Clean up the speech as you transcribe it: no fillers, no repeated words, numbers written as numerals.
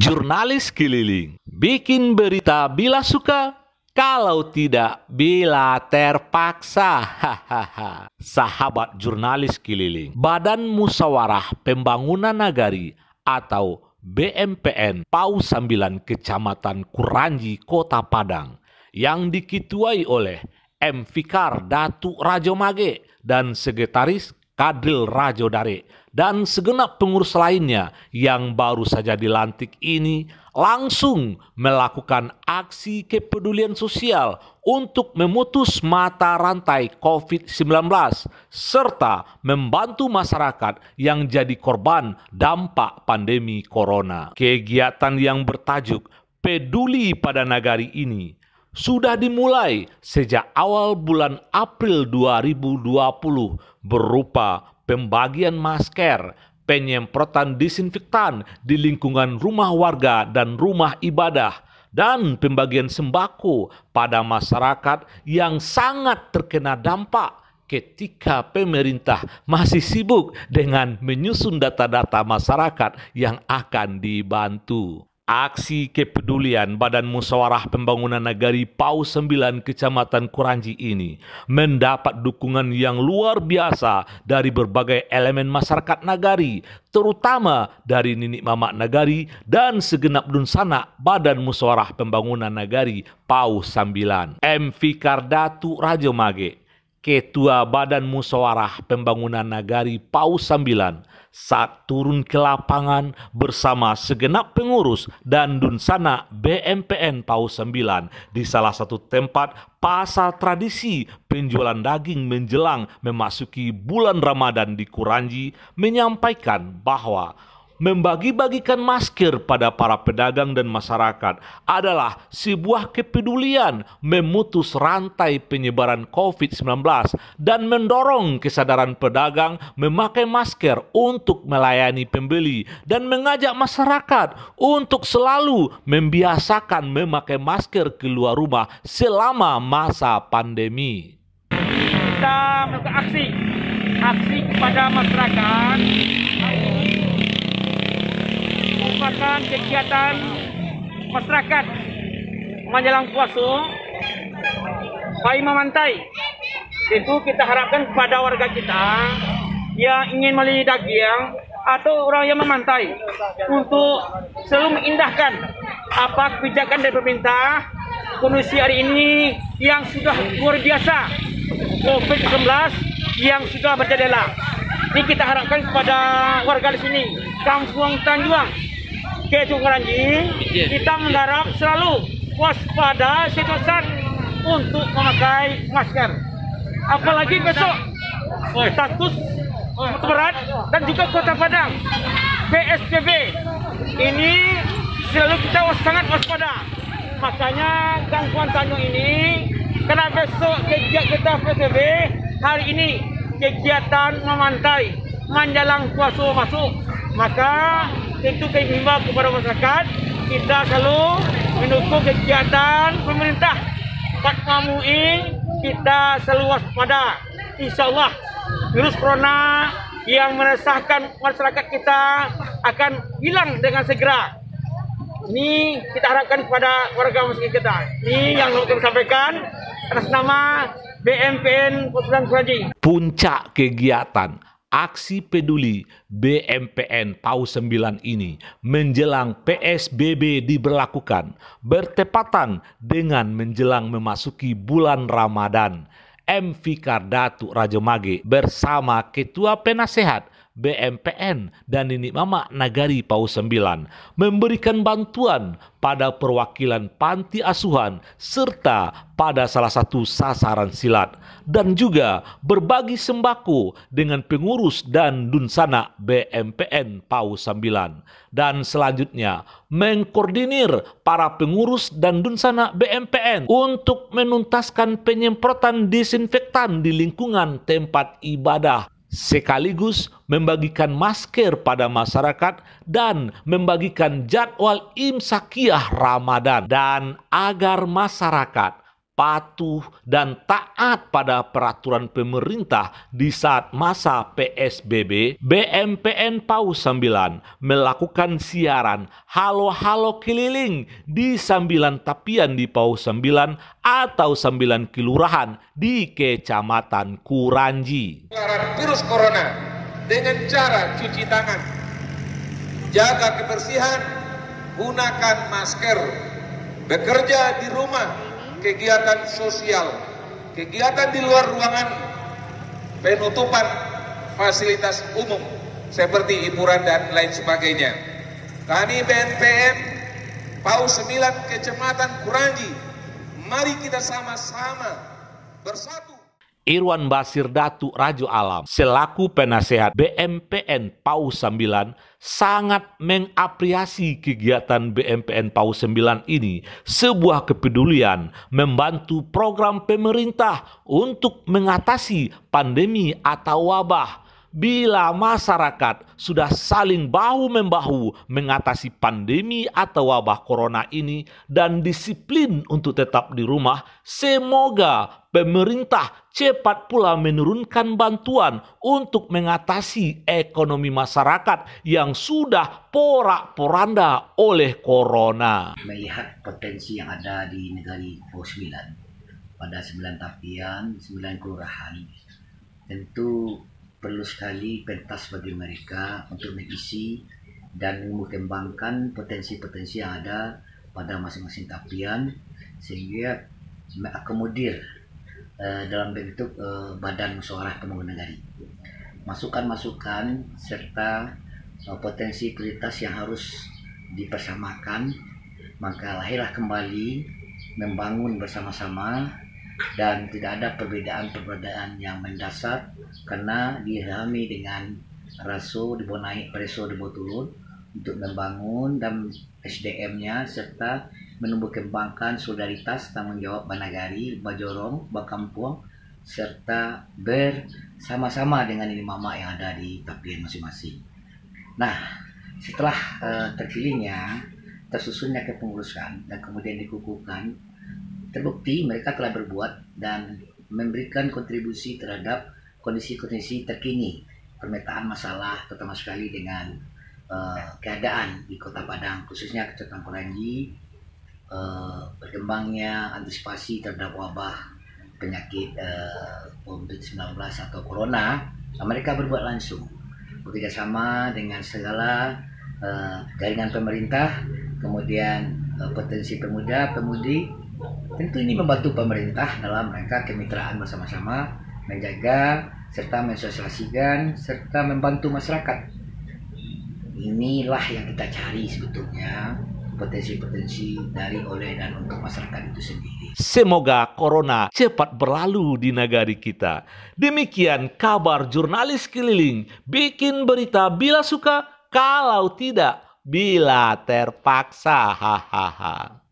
Jurnalis keliling, bikin berita bila suka, kalau tidak bila terpaksa. Hahaha. Sahabat jurnalis keliling, Badan Musyawarah Pembangunan Nagari atau BMPN PAU 9 Kecamatan Kuranji, Kota Padang yang diketuai oleh M. Fikar Datuk Rajo Mage dan Sekretaris Kadril Rajo Dare dan segenap pengurus lainnya yang baru saja dilantik ini langsung melakukan aksi kepedulian sosial untuk memutus mata rantai COVID-19 serta membantu masyarakat yang jadi korban dampak pandemi corona. Kegiatan yang bertajuk Peduli pada Nagari ini sudah dimulai sejak awal bulan April 2020 berupa pembagian masker, penyemprotan disinfektan di lingkungan rumah warga dan rumah ibadah, dan pembagian sembako pada masyarakat yang sangat terkena dampak ketika pemerintah masih sibuk dengan menyusun data-data masyarakat yang akan dibantu. Aksi kepedulian Badan Musyawarah Pembangunan Nagari PAU 9 Kecamatan Kuranji ini mendapat dukungan yang luar biasa dari berbagai elemen masyarakat Nagari, terutama dari Ninik Mamak Nagari dan segenap dunsana Badan Musyawarah Pembangunan Nagari PAU 9. M. Fikar Datuk Rajo Mage, Ketua Badan Musyawarah Pembangunan Nagari PAU 9, saat turun ke lapangan bersama segenap pengurus dan dunsana BMPN PAU 9 di salah satu tempat pasar tradisi penjualan daging menjelang memasuki bulan Ramadan di Kuranji, menyampaikan bahwa membagi-bagikan masker pada para pedagang dan masyarakat adalah sebuah kepedulian memutus rantai penyebaran COVID-19 dan mendorong kesadaran pedagang memakai masker untuk melayani pembeli dan mengajak masyarakat untuk selalu membiasakan memakai masker keluar rumah selama masa pandemi. Kita melakukan aksi kepada masyarakat merupakan kegiatan masyarakat menjelang puasa bayi memantai. Itu kita harapkan kepada warga kita yang ingin membeli daging atau orang yang memantai untuk selalu mengindahkan apa kebijakan dari pemerintah kondisi hari ini yang sudah luar biasa, COVID-19 yang sudah berjalan. Ini kita harapkan kepada warga di sini, Kampung Tanjuang, Ketua Kuranji, kita mengharap selalu waspada situasi untuk memakai masker. Apalagi besok status berat dan juga Kota Padang PSBB ini selalu kita sangat waspada. Makanya gangguan Tanjung ini karena besok kegiatan kita PSBB, hari ini kegiatan memantai menjelang puasa masuk, maka itu kehimbauan kepada masyarakat kita selalu mendukung kegiatan pemerintah. Pak MUI kita selalu waspada. InsyaAllah virus corona yang meresahkan masyarakat kita akan hilang dengan segera. Ini kita harapkan kepada warga masyarakat kita. Ini yang kami sampaikan atas nama BMPN Pusat Kuranji. Puncak kegiatan aksi peduli BMPN PAU 9 ini menjelang PSBB diberlakukan bertepatan dengan menjelang memasuki bulan Ramadan. M. Fikar Datuk Rajo Mage bersama Ketua Penasehat BMPN dan Ninik Mamak Nagari PAU 9 memberikan bantuan pada perwakilan panti asuhan serta pada salah satu sasaran silat dan juga berbagi sembako dengan pengurus dan dunsana BMPN PAU 9 dan selanjutnya mengkoordinir para pengurus dan dunsana BMPN untuk menuntaskan penyemprotan disinfektan di lingkungan tempat ibadah, sekaligus membagikan masker pada masyarakat dan membagikan jadwal imsakiyah Ramadan. Dan agar masyarakat patuh dan taat pada peraturan pemerintah di saat masa PSBB, BMPN PAUS 9 melakukan siaran halo-halo keliling di 9 tapian di PAUS 9 atau 9 kelurahan di Kecamatan Kuranji. Virus corona dengan cara cuci tangan, jaga kebersihan, gunakan masker, bekerja di rumah, kegiatan sosial, kegiatan di luar ruangan, penutupan fasilitas umum seperti hiburan dan lain sebagainya. Kami BNPM PAUS 9 Kecamatan Kuranji, mari kita sama-sama bersatu. Irwan Basir Datuk Rajo Alam selaku penasehat BMPN PAUS 9 sangat mengapresiasi kegiatan BMPN PAUS 9 ini sebuah kepedulian membantu program pemerintah untuk mengatasi pandemi atau wabah. Bila masyarakat sudah saling bahu-membahu mengatasi pandemi atau wabah corona ini dan disiplin untuk tetap di rumah, semoga pemerintah cepat pula menurunkan bantuan untuk mengatasi ekonomi masyarakat yang sudah porak-poranda oleh corona. Melihat potensi yang ada di negara PAUS 9 pada 9 tapian, 9 kelurahan, tentu perlu sekali pentas bagi mereka untuk mengisi dan mengembangkan potensi-potensi yang ada pada masing-masing tapian sehingga mengakomodir dalam bentuk badan musyawarah pembangunan negari. Masukan-masukan serta potensi prioritas yang harus dipersamakan, maka lahirlah kembali membangun bersama-sama dan tidak ada perbedaan-perbedaan yang mendasar karena dihami dengan raso dibawa naik, preso dibawa turun untuk membangun dan SDM-nya serta menumbuh kembangkan solidaritas tanggung jawab banagari, bajorong, bakampung serta bersama-sama dengan ini mama yang ada di tapian masing-masing. Nah, setelah terpilihnya, tersusunnya kepengurusan dan kemudian dikukuhkan, terbukti mereka telah berbuat dan memberikan kontribusi terhadap kondisi-kondisi terkini pemetaan masalah terutama sekali dengan keadaan di Kota Padang khususnya Kecamatan Kuranji, berkembangnya antisipasi terhadap wabah penyakit COVID-19 atau corona. Mereka berbuat langsung bekerjasama dengan segala jaringan pemerintah, kemudian potensi pemuda, pemudi. Tentu ini membantu pemerintah dalam rangka kemitraan bersama-sama menjaga serta mensosialisasikan serta membantu masyarakat. Inilah yang kita cari sebetulnya, potensi-potensi dari, oleh, dan untuk masyarakat itu sendiri. Semoga corona cepat berlalu di negara kita. Demikian kabar jurnalis keliling, bikin berita bila suka, kalau tidak bila terpaksa. Hahaha.